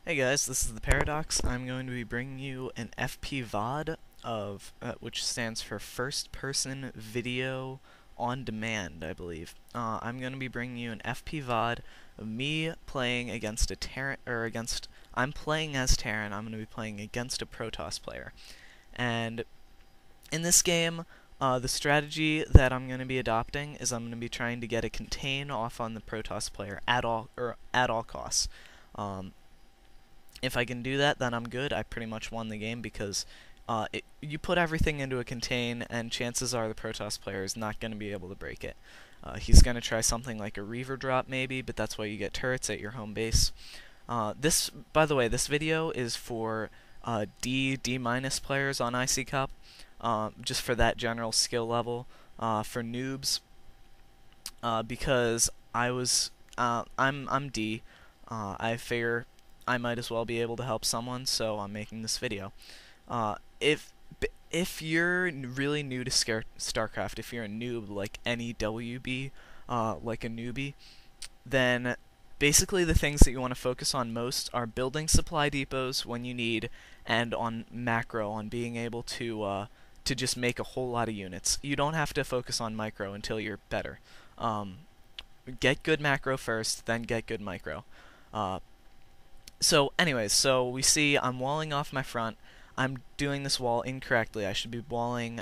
Hey guys, this is the Paradox. I'm going to be bringing you an FPvod of which stands for First Person Video on Demand, I believe. I'm going to be bringing you an FPvod of me playing against a Terran, I'm playing as Terran. I'm going to be playing against a Protoss player, and in this game, the strategy that I'm going to be adopting is I'm going to be trying to get a contain off on the Protoss player at all costs. Um, if I can do that, then I'm good. I pretty much won the game because you put everything into a contain, and chances are the Protoss player is not going to be able to break it. He's going to try something like a Reaver drop maybe, but that's why you get turrets at your home base. By the way, this video is for D minus players on iCCup, just for that general skill level. For noobs, because I'm D. I figure I might as well be able to help someone, so I'm making this video. Uh, if if you're really new to Starcraft, if you're a noob like any WB, like a newbie, then basically the things that you want to focus on most are building supply depots when you need, and on macro, on being able to just make a whole lot of units. You don't have to focus on micro until you're better. Get good macro first, then get good micro. So anyways, so we see I'm walling off my front. I'm doing this wall incorrectly. I should be walling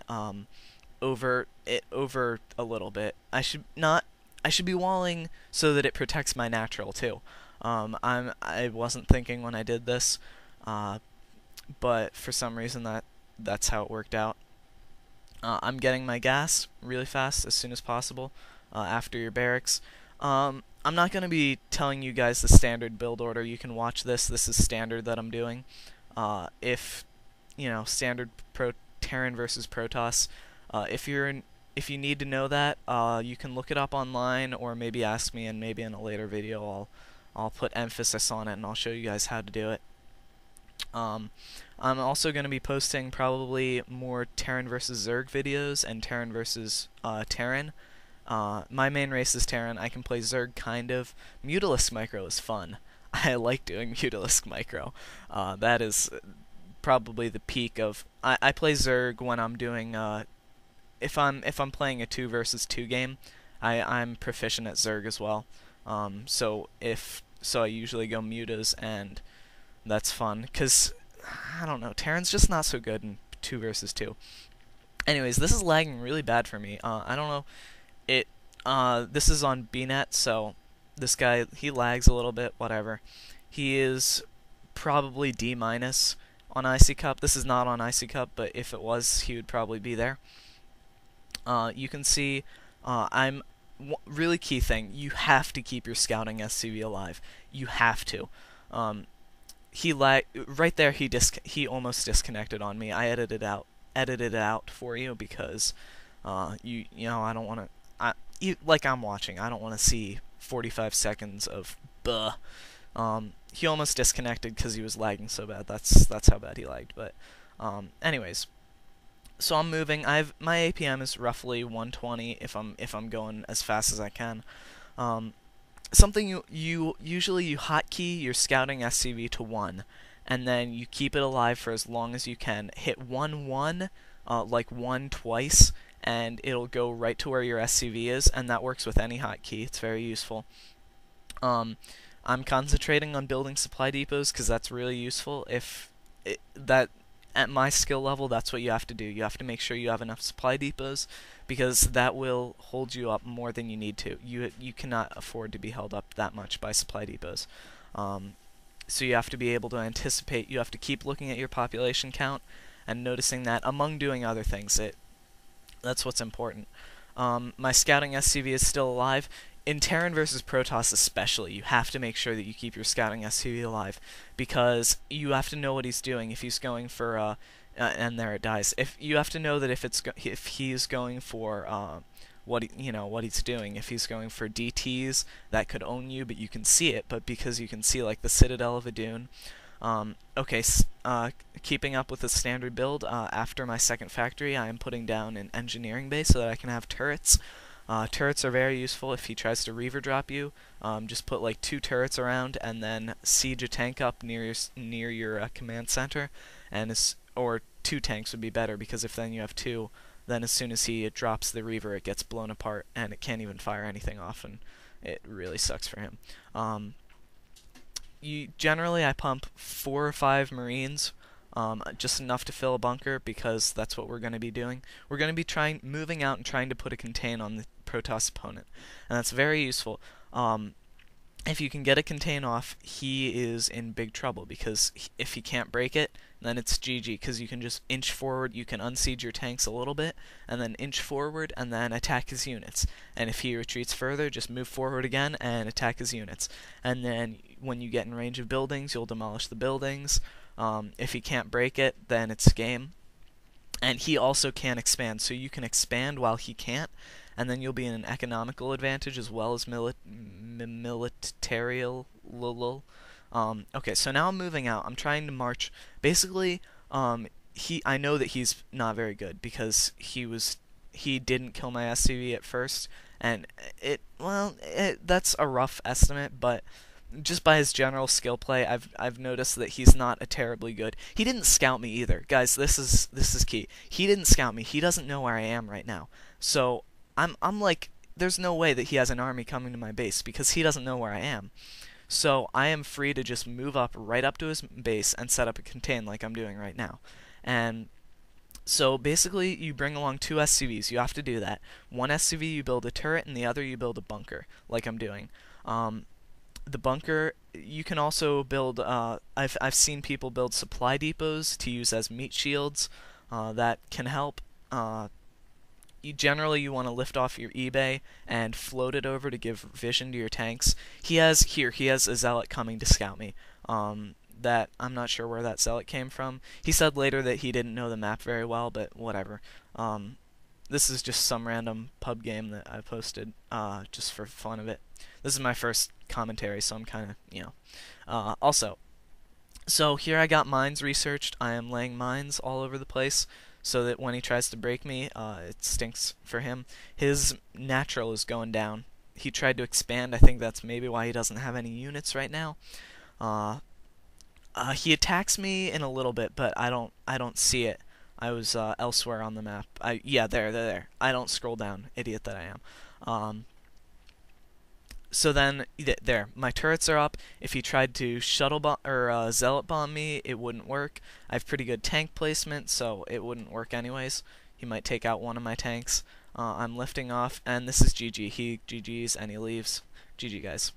over a little bit. I should be walling so that it protects my natural too. I wasn't thinking when I did this, but for some reason that's how it worked out. I'm getting my gas really fast as soon as possible after your barracks. I'm not going to be telling you guys the standard build order. You can watch this. This is standard that I'm doing. If you know, standard Terran versus Protoss. If you need to know that, you can look it up online, or maybe ask me, and maybe in a later video I'll put emphasis on it and I'll show you guys how to do it. I'm also going to be posting probably more Terran versus Zerg videos and Terran versus Terran. My main race is Terran. I can play Zerg kind of. Mutalisk Micro is fun. I like doing Mutalisk Micro. That is probably the peak of. I play Zerg when I'm doing. If I'm playing a 2 versus 2 game, I'm proficient at Zerg as well. So I usually go Mutas, and that's fun because I don't know, Terran's just not so good in 2 versus 2. Anyways, this is lagging really bad for me. I don't know. This is on BNet, so this guy, he lags a little bit, whatever. He is probably D minus on iCCup. This is not on iCCup, but if it was, he would probably be there. You can see, really key thing, you have to keep your scouting SCV alive. You have to. Right there, he almost disconnected on me. I edited it out for you because you know, I don't want to. Like I'm watching, I don't want to see 45 seconds of buh. He almost disconnected because he was lagging so bad. That's how bad he lagged. But anyways, so I'm moving. My APM is roughly 120 if I'm going as fast as I can. Something you usually hotkey your scouting SCV to 1, and then you keep it alive for as long as you can. Hit 1-1, like 1 twice, and it'll go right to where your SCV is, and that works with any hotkey. It's very useful. I'm concentrating on building supply depots because that's really useful. At my skill level, that's what you have to do. You have to make sure you have enough supply depots because that will hold you up more than you need to. You cannot afford to be held up that much by supply depots. So you have to be able to anticipate. You have to keep looking at your population count and noticing that among doing other things. That's what's important. My scouting SCV is still alive. In Terran versus Protoss especially, you have to make sure that you keep your scouting SCV alive, because you have to know what he's doing. If he's going for and there it dies. If you have to know that if he's going for what he's doing. If he's going for DTs, that could own you, but you can see it. But because you can see like the Citadel of Adun. Okay, keeping up with the standard build, after my second factory, I am putting down an engineering base so that I can have turrets. Turrets are very useful if he tries to reaver drop you. Just put like 2 turrets around and then siege a tank up near your command center, or 2 tanks would be better, because if then you have 2, then as soon as he drops the reaver, it gets blown apart and it can't even fire anything off, and it really sucks for him. Generally, I pump 4 or 5 Marines, just enough to fill a bunker, because that's what we're going to be doing. We're going to be moving out and trying to put a contain on the Protoss opponent, and that's very useful. If you can get a contain off, he is in big trouble, because if he can't break it, then it's GG, because you can just inch forward, you can unsiege your tanks a little bit, and then inch forward, and then attack his units. And if he retreats further, just move forward again and attack his units. And then when you get in range of buildings, you'll demolish the buildings. If he can't break it, then it's game. And he also can expand, so you can expand while he can't, and then you'll be in an economical advantage as well as militarial. Okay, so now I'm moving out. I'm trying to march. Basically, I know that he's not very good, because he didn't kill my SCV at first, and that's a rough estimate, but just by his general skill play, I've noticed that he's not a terribly good. He didn't scout me either, guys. This is key. He didn't scout me. He doesn't know where I am right now. So I'm like, there's no way that he has an army coming to my base, because he doesn't know where I am. So I am free to just move up right up to his base and set up a contain like I'm doing right now. And so basically, you bring along 2 SCVs. You have to do that. One SCV you build a turret, and the other you build a bunker, like I'm doing. The bunker, you can also build, I've seen people build supply depots to use as meat shields. That can help. Generally, you want to lift off your eBay and float it over to give vision to your tanks. He has a zealot coming to scout me. That I'm not sure where that zealot came from. He said later that he didn't know the map very well, but whatever. This is just some random pub game that I posted just for fun of it. This is my first commentary, so I'm kind of, also, so here I got mines researched. I am laying mines all over the place, so that when he tries to break me, it stinks for him. His natural is going down. He tried to expand. I think that's maybe why he doesn't have any units right now. He attacks me in a little bit, but I don't see it. I was elsewhere on the map. Yeah, there. I don't scroll down, idiot that I am. So then, there, my turrets are up. If he tried to shuttle bomb or zealot bomb me, it wouldn't work. I have pretty good tank placement, so it wouldn't work anyways. He might take out one of my tanks. I'm lifting off, and this is GG. He GG's and he leaves. GG, guys.